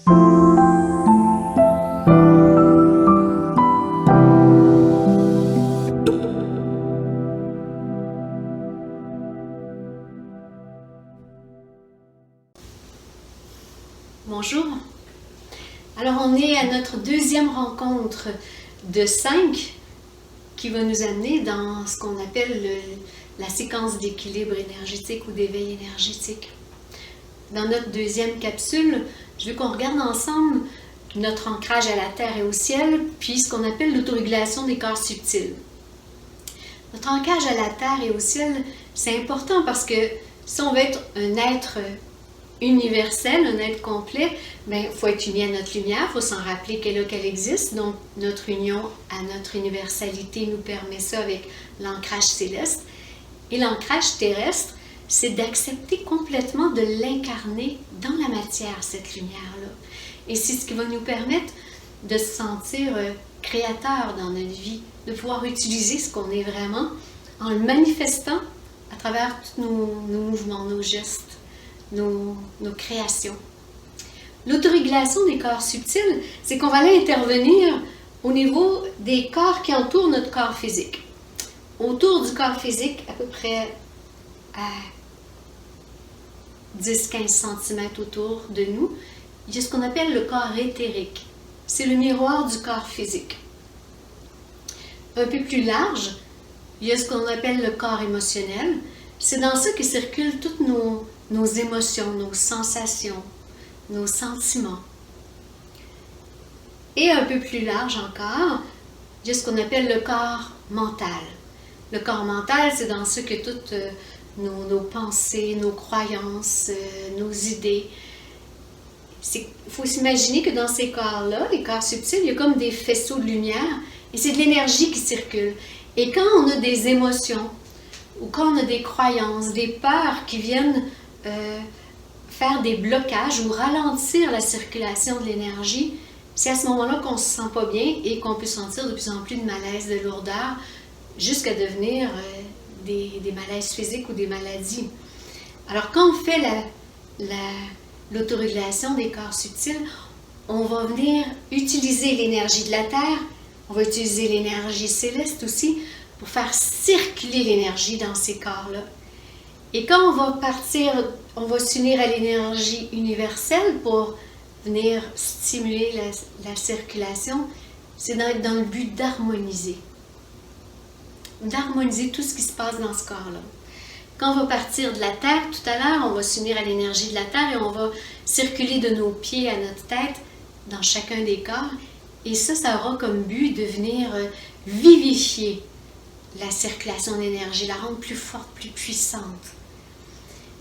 Bonjour. Alors on est à notre deuxième rencontre de 5 qui va nous amener dans ce qu'on appelle la séquence d'équilibre énergétique ou d'éveil énergétique. Dans notre deuxième capsule, je veux qu'on regarde ensemble notre ancrage à la terre et au ciel, puis ce qu'on appelle l'autorégulation des corps subtils. Notre ancrage à la terre et au ciel, c'est important parce que si on veut être un être universel, un être complet, il faut être uni à notre lumière, il faut s'en rappeler qu'elle existe. Donc, notre union à notre universalité nous permet ça avec l'ancrage céleste. Et l'ancrage terrestre, c'est d'accepter complètement de l'incarner dans la matière, cette lumière-là. Et c'est ce qui va nous permettre de se sentir créateur dans notre vie, de pouvoir utiliser ce qu'on est vraiment en le manifestant à travers tous nos mouvements, nos gestes, nos créations. L'autorégulation des corps subtils, c'est qu'on va aller intervenir au niveau des corps qui entourent notre corps physique. Autour du corps physique, à peu près à 10-15 cm autour de nous, il y a ce qu'on appelle le corps éthérique. C'est le miroir du corps physique. Un peu plus large, il y a ce qu'on appelle le corps émotionnel. C'est dans ça que circulent toutes nos émotions, nos sensations, nos sentiments. Et un peu plus large encore, il y a ce qu'on appelle le corps mental. Le corps mental, c'est dans ce que toutes nos pensées, nos croyances, nos idées. Il faut s'imaginer que dans ces corps-là, les corps subtils, il y a comme des faisceaux de lumière et c'est de l'énergie qui circule. Et quand on a des émotions ou quand on a des croyances, des peurs qui viennent faire des blocages ou ralentir la circulation de l'énergie, c'est à ce moment-là qu'on ne se sent pas bien et qu'on peut sentir de plus en plus de malaise, de lourdeur, jusqu'à devenir des malaises physiques ou des maladies. Alors quand on fait l'autorégulation des corps subtils, on va venir utiliser l'énergie de la Terre, on va utiliser l'énergie céleste aussi pour faire circuler l'énergie dans ces corps-là. Et quand on va partir, on va s'unir à l'énergie universelle pour venir stimuler la circulation, c'est dans le but d'harmoniser. D'harmoniser tout ce qui se passe dans ce corps-là. Quand on va partir de la Terre, tout à l'heure, on va s'unir à l'énergie de la Terre et on va circuler de nos pieds à notre tête dans chacun des corps. Et ça aura comme but de venir vivifier la circulation d'énergie, la rendre plus forte, plus puissante.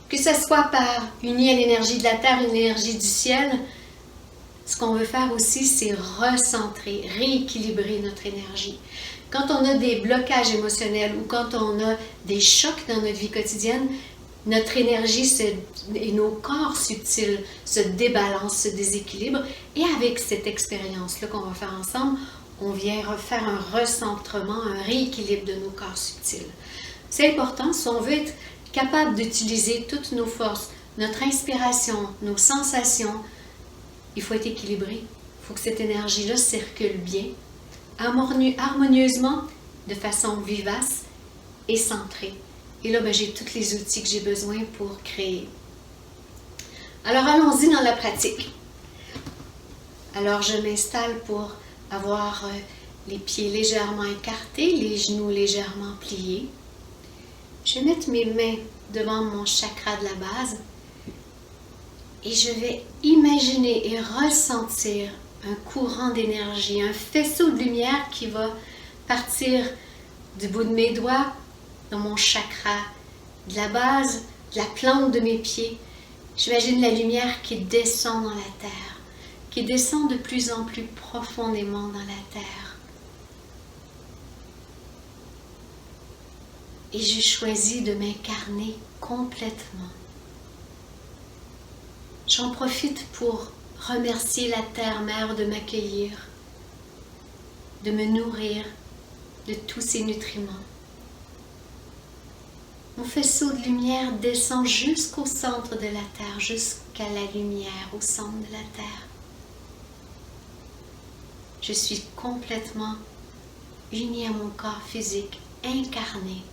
Que ce soit par uni à l'énergie de la Terre, l'énergie du ciel, ce qu'on veut faire aussi, c'est recentrer, rééquilibrer notre énergie. Quand on a des blocages émotionnels ou quand on a des chocs dans notre vie quotidienne, notre énergie et nos corps subtils se débalancent, se déséquilibrent. Et avec cette expérience-là qu'on va faire ensemble, on vient faire un recentrement, un rééquilibre de nos corps subtils. C'est important si on veut être capable d'utiliser toutes nos forces, notre inspiration, nos sensations. Il faut être équilibré. Il faut que cette énergie-là circule bien, harmonieusement, de façon vivace et centrée. Et là, j'ai tous les outils que j'ai besoin pour créer. Alors, allons-y dans la pratique. Alors, je m'installe pour avoir les pieds légèrement écartés, les genoux légèrement pliés. Je vais mettre mes mains devant mon chakra de la base et je vais imaginer et ressentir un courant d'énergie, un faisceau de lumière qui va partir du bout de mes doigts dans mon chakra de la base, de la plante de mes pieds. J'imagine la lumière qui descend dans la terre, qui descend de plus en plus profondément dans la terre. Et j'ai choisi de m'incarner complètement. J'en profite pour remercier la Terre-Mère de m'accueillir, de me nourrir de tous ses nutriments. Mon faisceau de lumière descend jusqu'au centre de la Terre, jusqu'à la lumière au centre de la Terre. je suis complètement unie à mon corps physique, incarné,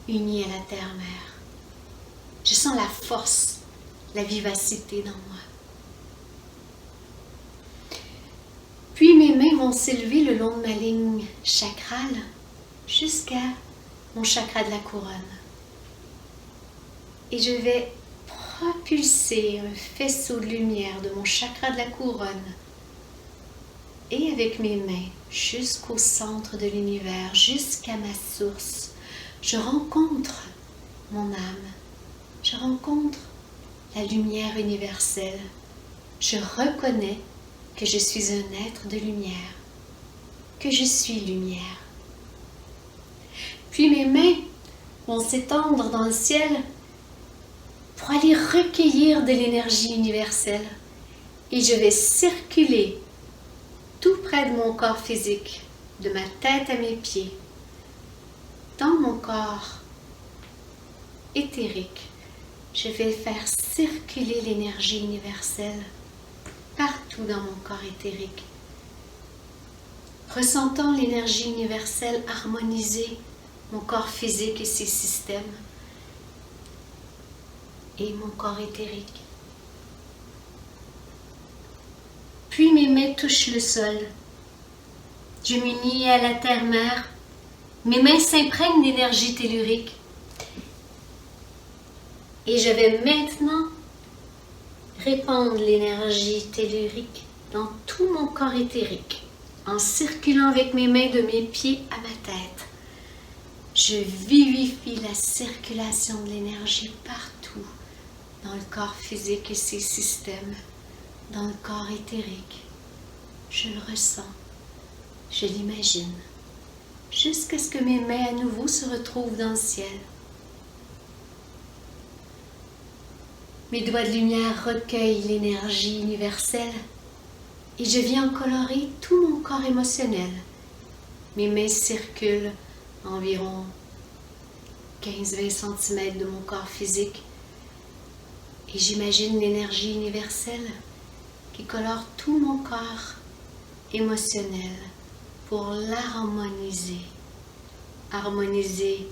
uni à la terre-mère. Je sens la force, la vivacité dans moi. Puis mes mains vont s'élever le long de ma ligne chakrale jusqu'à mon chakra de la couronne. Et je vais propulser un faisceau de lumière de mon chakra de la couronne et avec mes mains jusqu'au centre de l'univers, jusqu'à ma source. Je rencontre mon âme, je rencontre la lumière universelle. Je reconnais que je suis un être de lumière, que je suis lumière. Puis mes mains vont s'étendre dans le ciel pour aller recueillir de l'énergie universelle. Et je vais circuler tout près de mon corps physique, de ma tête à mes pieds, dans mon corps éthérique. Je vais faire circuler l'énergie universelle partout dans mon corps éthérique. Ressentant l'énergie universelle harmoniser mon corps physique et ses systèmes et mon corps éthérique. Puis mes mains touchent le sol. Je m'unis à la terre-mère. Mes mains s'imprègnent d'énergie tellurique. Et je vais maintenant répandre l'énergie tellurique dans tout mon corps éthérique, en circulant avec mes mains de mes pieds à ma tête. Je vivifie la circulation de l'énergie partout dans le corps physique et ses systèmes, dans le corps éthérique. Je le ressens, je l'imagine, jusqu'à ce que mes mains à nouveau se retrouvent dans le ciel. Mes doigts de lumière recueillent l'énergie universelle et je viens en colorer tout mon corps émotionnel. Mes mains circulent environ 15-20 cm de mon corps physique et j'imagine l'énergie universelle qui colore tout mon corps émotionnel pour l'harmoniser. Harmoniser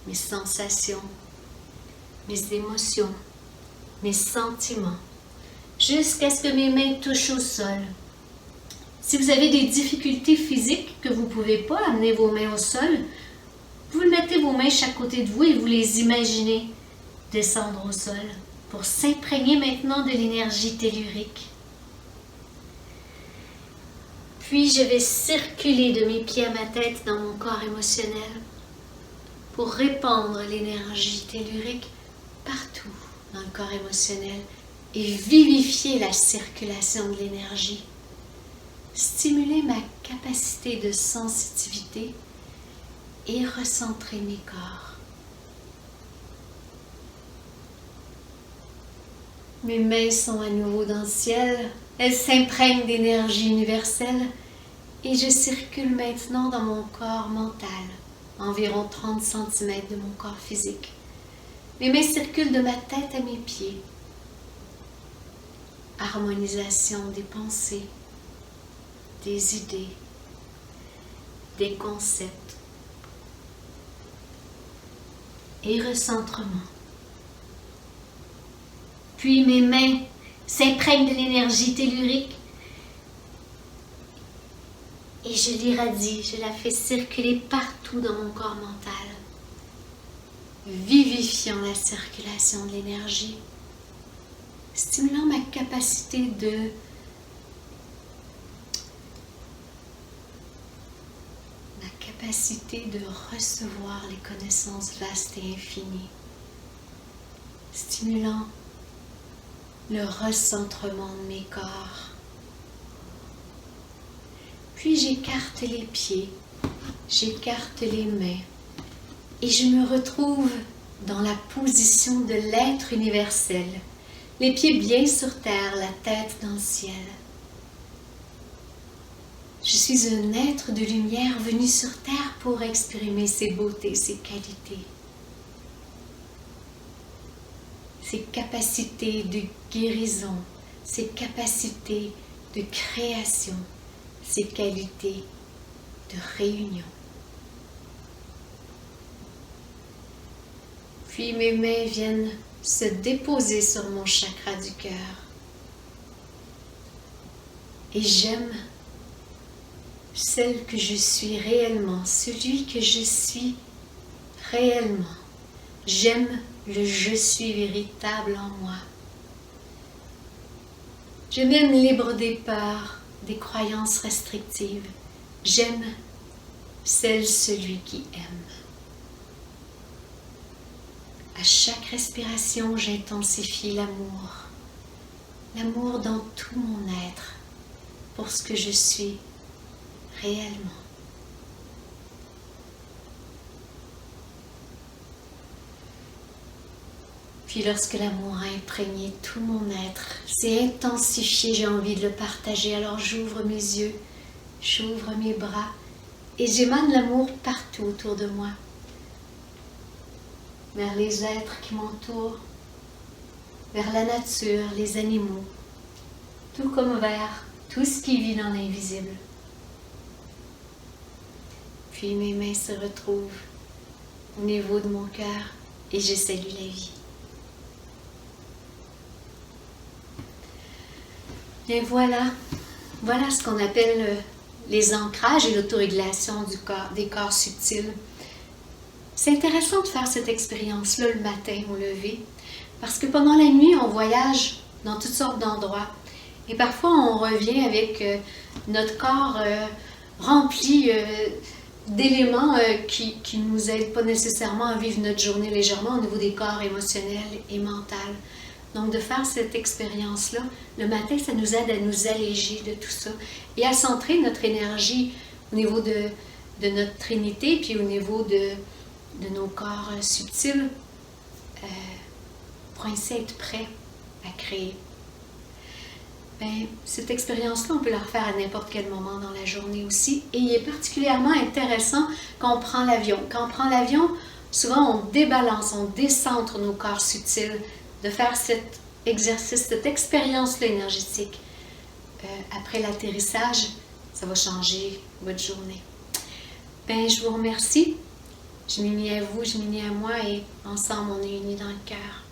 mes sensations, mes émotions, mes sentiments, jusqu'à ce que mes mains touchent au sol. Si vous avez des difficultés physiques que vous ne pouvez pas amener vos mains au sol, vous mettez vos mains chaque côté de vous et vous les imaginez descendre au sol pour s'imprégner maintenant de l'énergie tellurique. Puis je vais circuler de mes pieds à ma tête dans mon corps émotionnel pour répandre l'énergie tellurique partout dans le corps émotionnel et vivifier la circulation de l'énergie. Stimuler ma capacité de sensitivité et recentrer mes corps. Mes mains sont à nouveau dans le ciel, elles s'imprègnent d'énergie universelle et je circule maintenant dans mon corps mental, environ 30 cm de mon corps physique. Mes mains circulent de ma tête à mes pieds. Harmonisation des pensées, des idées, des concepts et recentrement. Puis mes mains s'imprègnent de l'énergie tellurique et je l'irradie, je la fais circuler partout dans mon corps mental, vivifiant la circulation de l'énergie, stimulant ma capacité de recevoir les connaissances vastes et infinies, stimulant le recentrement de mes corps. Puis j'écarte les pieds, j'écarte les mains et je me retrouve dans la position de l'être universel, les pieds bien sur terre, la tête dans le ciel. Je suis un être de lumière venu sur terre pour exprimer ses beautés, ses qualités, ses capacités de guérison, ses capacités de création. ses qualités de réunion. Puis mes mains viennent se déposer sur mon chakra du cœur. Et j'aime celle que je suis réellement, celui que je suis réellement. J'aime le je suis véritable en moi. Je m'aime libre des peurs, des croyances restrictives. J'aime celui qui aime. À chaque respiration, j'intensifie l'amour. L'amour dans tout mon être, pour ce que je suis réellement. Puis lorsque l'amour a imprégné tout mon être, c'est intensifié, j'ai envie de le partager, alors j'ouvre mes yeux, j'ouvre mes bras et j'émane l'amour partout autour de moi, vers les êtres qui m'entourent, vers la nature, les animaux, tout comme vers tout ce qui vit dans l'invisible. Puis mes mains se retrouvent au niveau de mon cœur et je salue la vie. Et voilà ce qu'on appelle les ancrages et l'autorégulation des corps subtils. C'est intéressant de faire cette expérience-là le matin au lever, parce que pendant la nuit, on voyage dans toutes sortes d'endroits. Et parfois, on revient avec notre corps rempli d'éléments qui ne nous aident pas nécessairement à vivre notre journée légèrement au niveau des corps émotionnels et mentaux. Donc, de faire cette expérience-là, le matin, ça nous aide à nous alléger de tout ça et à centrer notre énergie au niveau de notre trinité, puis au niveau de nos corps subtils, pour ainsi être prêts à créer. Bien, cette expérience-là, on peut la refaire à n'importe quel moment dans la journée aussi. Et il est particulièrement intéressant quand on prend l'avion. Quand on prend l'avion, souvent on débalance, on décentre nos corps subtils. De faire cet exercice, cette expérience-là énergétique. Après l'atterrissage, ça va changer votre journée. Ben, je vous remercie. Je m'unis à vous, je m'unis à moi et ensemble, on est unis dans le cœur.